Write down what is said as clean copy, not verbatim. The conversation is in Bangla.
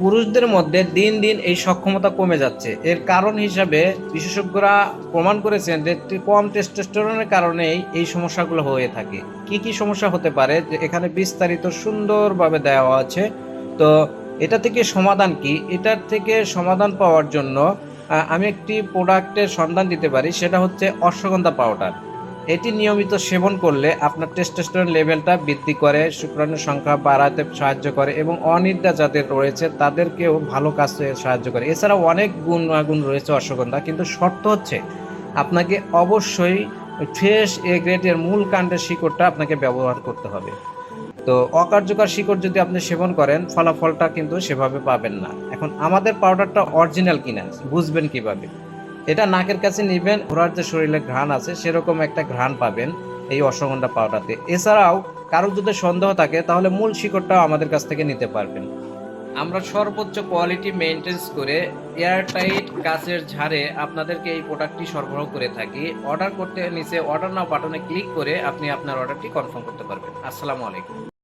পুরুষদের মধ্যে দিন দিন এই সক্ষমতা কমে যাচ্ছে। এর কারণ হিসাবে বিশেষজ্ঞরা প্রমাণ করেছেন যে কম টেস্টোস্টেরনের কারণেই এই সমস্যাগুলো হয়ে থাকে। কি কি সমস্যা হতে পারে যে এখানে বিস্তারিত সুন্দরভাবে দেওয়া আছে। তো এটা থেকে সমাধান কি? এটার থেকে সমাধান পাওয়ার জন্য আমি একটি প্রোডাক্টের সন্ধান দিতে পারি, সেটা হচ্ছে অশ্বগন্ধা পাউডার। এটি নিয়মিত সেবন করলে আপনার টেস্টোস্টেরন লেভেলটা বৃদ্ধি করে, শুক্রাণুর সংখ্যা বাড়াতে সাহায্য করে এবং অনিদ্রা যাদের রয়েছে তাদেরকেও ভালো কাজে সাহায্য করে। এছাড়াও অনেক গুণাগুণ রয়েছে অশ্বগন্ধা, কিন্তু শর্ত হচ্ছে আপনাকে অবশ্যই ফ্রেশ এ গ্রেডের মূল কাণ্ডের শিকড়টা আপনাকে ব্যবহার করতে হবে। তো অকার্যকর শিকড় যদি আপনি সেবন করেন ফলাফলটা কিন্তু সেভাবে পাবেন না। এখন আমাদের পাউডারটা অরিজিনাল কিনা বুঝবেন কিভাবে? এটা নাকের কাছে নিবেন, ঘোড়ার যে শরীরে ঘ্রাণ আছে সেরকম একটা ঘ্রাণ পাবেন এই অশ্বগন্ধা পাউডারতে। এছাড়াও কারো যদি সন্দেহ থাকে তাহলে মূল শিকড়টাও আমাদের কাছ থেকে নিতে পারবেন। আমরা সর্বোচ্চ কোয়ালিটি মেনটেন্স করে এয়ারটাইট কাচের ঝাড়ে আপনাদেরকে এই প্রোডাক্টটি সরবরাহ করে থাকি। অর্ডার করতে নিচে অর্ডার নাও বাটনে ক্লিক করে আপনি আপনার অর্ডারটি কনফার্ম করতে পারবেন। আসসালামু আলাইকুম।